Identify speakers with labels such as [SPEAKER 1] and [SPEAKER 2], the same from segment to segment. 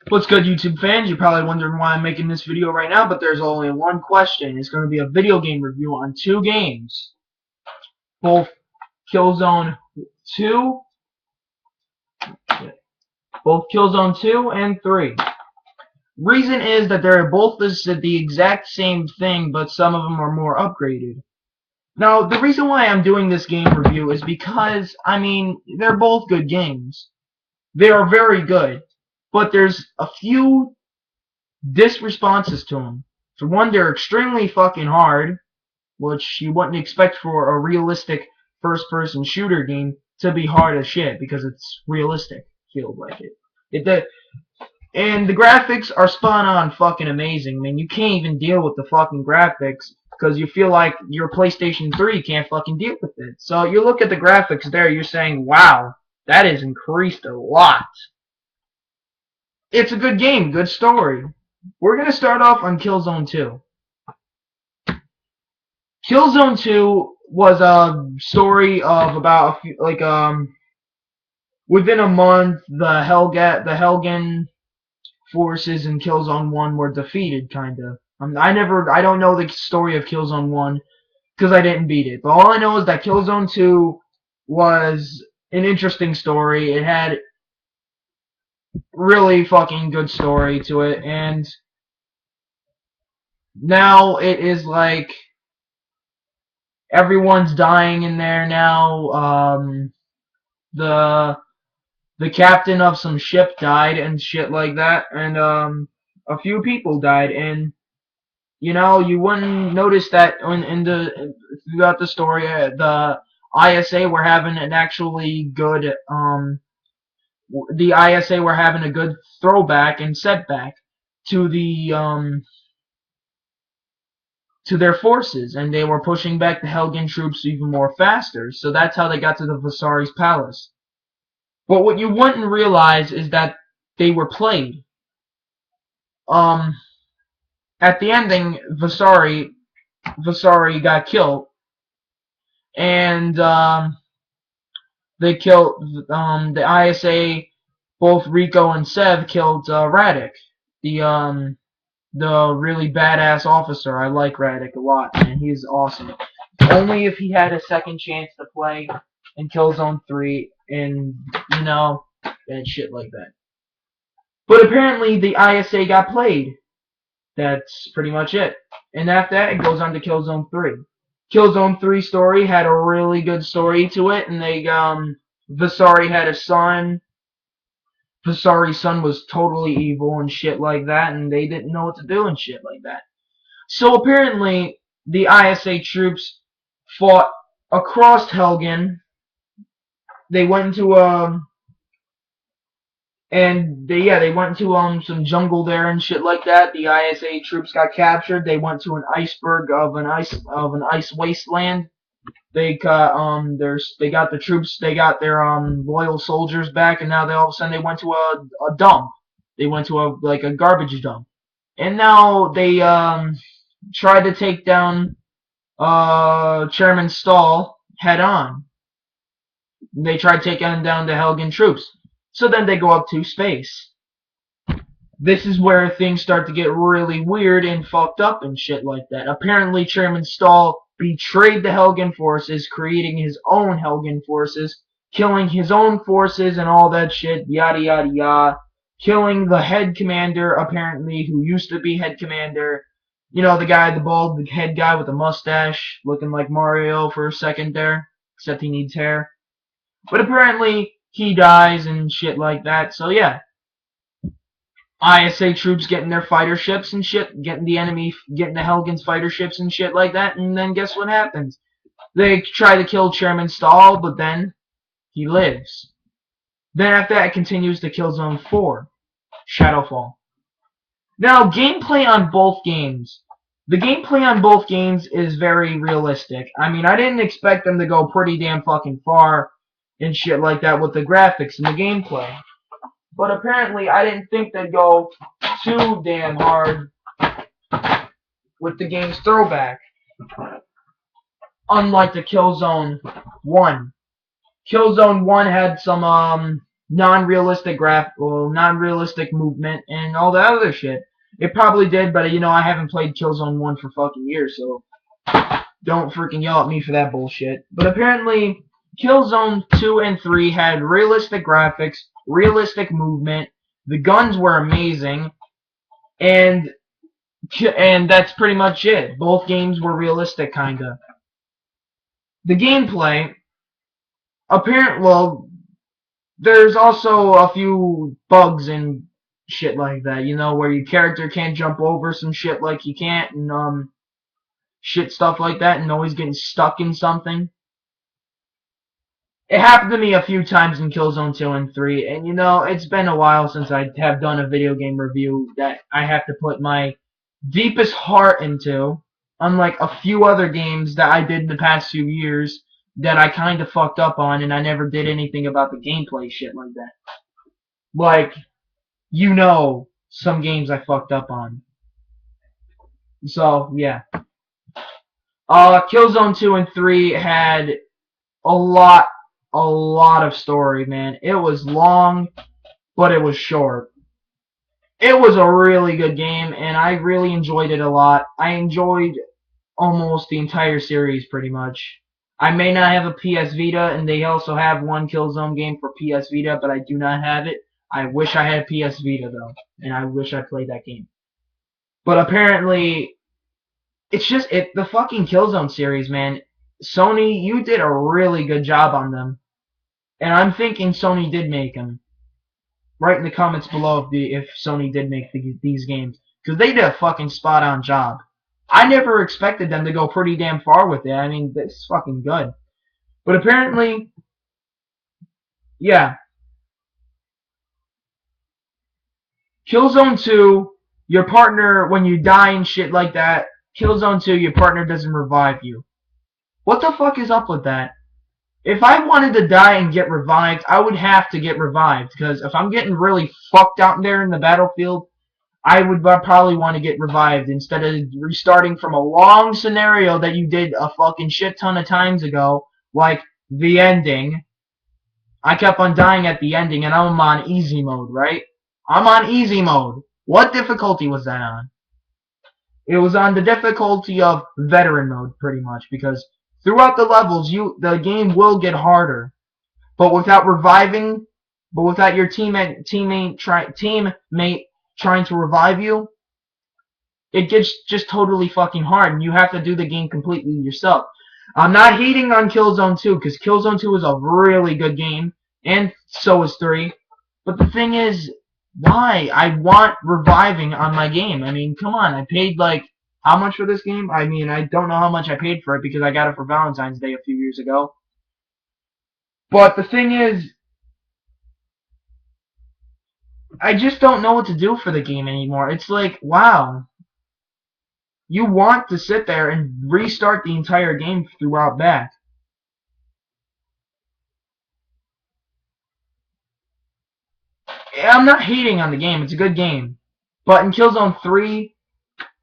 [SPEAKER 1] What's good, YouTube fans? You're probably wondering why I'm making this video right now, but there's only one question. It's going to be a video game review on two games, both Killzone 2, both Killzone 2 and 3. Reason is that they're both listed the exact same thing, but some of them are more upgraded. Now, the reason why I'm doing this game review is because, I mean, they're both good games. They are very good, but there's a few responses to them. For one, they're extremely fucking hard, which you wouldn't expect for a realistic first-person shooter game to be hard as shit because it's realistic. Feels like it. And the graphics are spot on fucking amazing. Man, you can't even deal with the fucking graphics because you feel like your PlayStation 3 can't fucking deal with it. So you look at the graphics there, you're saying, wow, that has increased a lot. It's a good game, good story. We're gonna start off on Killzone 2. Killzone 2 was a story of about a few, within a month the Helgen forces in Killzone 1 were defeated, kinda. I don't know the story of Killzone 1 because I didn't beat it. But all I know is that Killzone 2 was an interesting story. It had really fucking good story to it, and now it is like everyone's dying in there now. The the captain of some ship died and shit like that, and a few people died, and you know you wouldn't notice that in the throughout the story. The ISA were having an actually good the ISA were having a good throwback and setback to the to their forces, and they were pushing back the Helgen troops even more faster. So that's how they got to the Visari's palace. But what you wouldn't realize is that they were played. Um, at the ending, Visari got killed, and they killed the ISA. Both Rico and Sev killed Radic, the really badass officer. I like Radic a lot, man. He's awesome. Only if he had a second chance to play in Killzone 3 and, you know, and shit like that. But apparently the ISA got played. That's pretty much it. And after that, it goes on to Killzone 3. Killzone 3 story had a really good story to it, and Visari had a son. Visari's son was totally evil and shit like that, and they didn't know what to do and shit like that. So apparently, the ISA troops fought across Helgen. They went into they went to some jungle there and shit like that. The ISA troops got captured. They went to an iceberg of an ice wasteland. They got the troops, they got their loyal soldiers back, and now they all of a sudden they went to a dump. They went to a garbage dump. And now they tried to take down Chairman Stahl head on. They tried taking down the Helgen troops. So then they go up to space. This is where things start to get really weird and fucked up and shit like that. Apparently Chairman Stahl betrayed the Helgen forces, creating his own Helgen forces, killing his own forces and all that shit, yada yada yada. Killing the head commander, apparently, who used to be head commander. You know, the guy, the bald head guy with the mustache, looking like Mario for a second there, except he needs hair. But apparently, he dies and shit like that, so yeah. ISA troops getting their fighter ships and shit, getting the Helgen's fighter ships and shit like that, and then guess what happens? They try to kill Chairman Stahl, but then he lives. Then after that, it continues to Killzone 4, Shadowfall. Now, gameplay on both games. The gameplay on both games is very realistic. I mean, I didn't expect them to go pretty damn fucking far and shit like that with the graphics and the gameplay. But apparently, I didn't think they'd go too damn hard with the game's throwback. Unlike the Killzone 1. Killzone 1 had some non-realistic non-realistic movement, and all that other shit. It probably did, but you know, I haven't played Killzone 1 for fucking years, so don't freaking yell at me for that bullshit. But apparently, Killzone 2 and 3 had realistic graphics, realistic movement, the guns were amazing, and that's pretty much it. Both games were realistic, kinda. The gameplay, well, there's also a few bugs and shit like that, you know, where your character can't jump over some shit like he can't, and shit stuff like that, and always getting stuck in something. It happened to me a few times in Killzone 2 and 3, and you know, it's been a while since I have done a video game review that I have to put my deepest heart into, unlike a few other games that I did in the past few years that I kind of fucked up on, and I never did anything about the gameplay shit like that. Like, you know, some games I fucked up on. So, yeah. Killzone 2 and 3 had a lot of story, man. It was long, but it was short. It was a really good game, and I really enjoyed it a lot. I enjoyed almost the entire series, pretty much. I may not have a PS Vita, and they also have one Killzone game for PS Vita, but I do not have it. I wish I had PS Vita, though, and I wish I played that game. But apparently, it's just the fucking Killzone series, man. Sony, you did a really good job on them. And I'm thinking Sony did make them. Write in the comments below if Sony did make these games. Because they did a fucking spot on job. I never expected them to go pretty damn far with it. I mean, it's fucking good. But apparently, yeah. Killzone 2, your partner, when you die and shit like that, Killzone 2, your partner doesn't revive you. What the fuck is up with that? If I wanted to die and get revived, I would have to get revived. Because if I'm getting really fucked out there in the battlefield, I would probably want to get revived instead of restarting from a long scenario that you did a fucking shit ton of times ago, like the ending. I kept on dying at the ending, and I'm on easy mode, right? I'm on easy mode. What difficulty was that on? It was on the difficulty of veteran mode, pretty much, because throughout the levels, the game will get harder, but without reviving, but without your teammate trying to revive you, it gets just totally fucking hard, and you have to do the game completely yourself. I'm not hating on Killzone 2, because Killzone 2 is a really good game, and so is 3. But the thing is, why? I want reviving on my game. I mean, come on, I paid like, how much for this game? I mean, I don't know how much I paid for it, because I got it for Valentine's Day a few years ago. But the thing is, I just don't know what to do for the game anymore. It's like, wow. You want to sit there and restart the entire game throughout back. I'm not hating on the game. It's a good game. But in Killzone 3,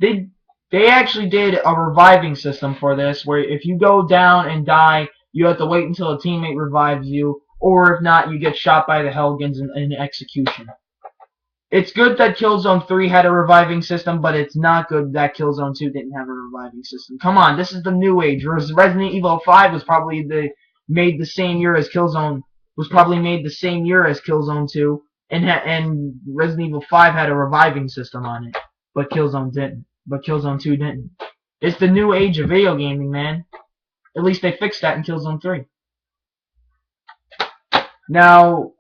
[SPEAKER 1] they actually did a reviving system for this, where if you go down and die, you have to wait until a teammate revives you, or if not, you get shot by the Helgens in execution. It's good that Killzone 3 had a reviving system, but it's not good that Killzone 2 didn't have a reviving system. Come on, this is the new age. Resident Evil 5 was probably made the same year as Killzone 2, and Resident Evil 5 had a reviving system on it, but Killzone didn't. But Killzone 2 didn't. It's the new age of video gaming, man. At least they fixed that in Killzone 3. Now,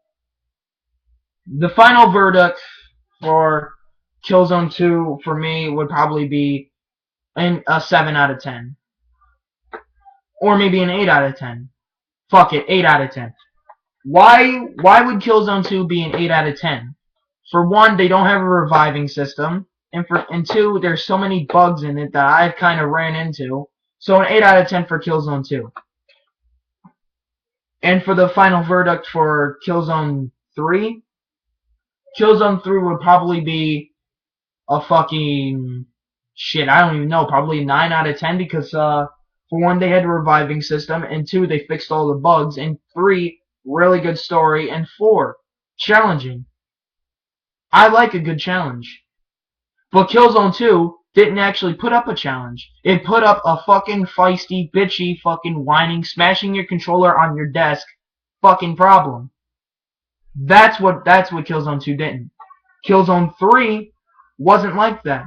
[SPEAKER 1] the final verdict for Killzone 2 for me would probably be a 7 out of 10. Or maybe an 8 out of 10. Fuck it, 8 out of 10. Why would Killzone 2 be an 8 out of 10? For one, they don't have a reviving system. And two, there's so many bugs in it that I've kind of ran into. So an 8 out of 10 for Killzone 2. And for the final verdict for Killzone 3, Killzone 3 would probably be a fucking shit, I don't even know, probably a 9 out of 10 because for one, they had a reviving system, and two, they fixed all the bugs, and 3, really good story, and 4, challenging. I like a good challenge. But Killzone 2 didn't actually put up a challenge. It put up a fucking feisty, bitchy, fucking whining, smashing your controller on your desk fucking problem. That's what Killzone 2 didn't. Killzone 3 wasn't like that.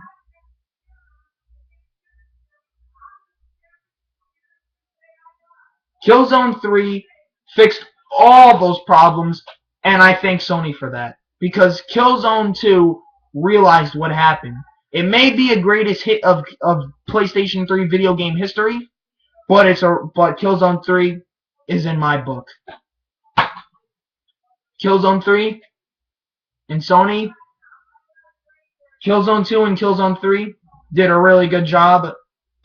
[SPEAKER 1] Killzone 3 fixed all those problems, and I thank Sony for that. Because Killzone 2 realized what happened. It may be a greatest hit of PlayStation 3 video game history, but Killzone 3 is in my book. Killzone 3 and Sony, Killzone 2 and Killzone 3 did a really good job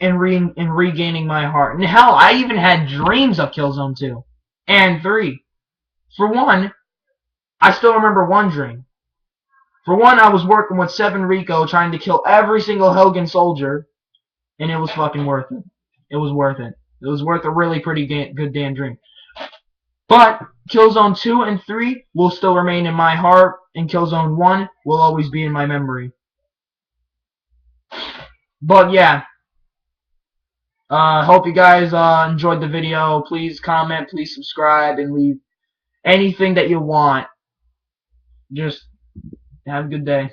[SPEAKER 1] in regaining my heart. And hell, I even had dreams of Killzone 2 and 3. For one, I still remember one dream. For one, I was working with 7 Rico trying to kill every single Hogan soldier, and it was fucking worth it. It was worth it. It was worth a really pretty good damn dream. But Killzone 2 and 3 will still remain in my heart, and Killzone 1 will always be in my memory. But yeah, hope you guys enjoyed the video. Please comment, please subscribe, and leave anything that you want. Just have a good day.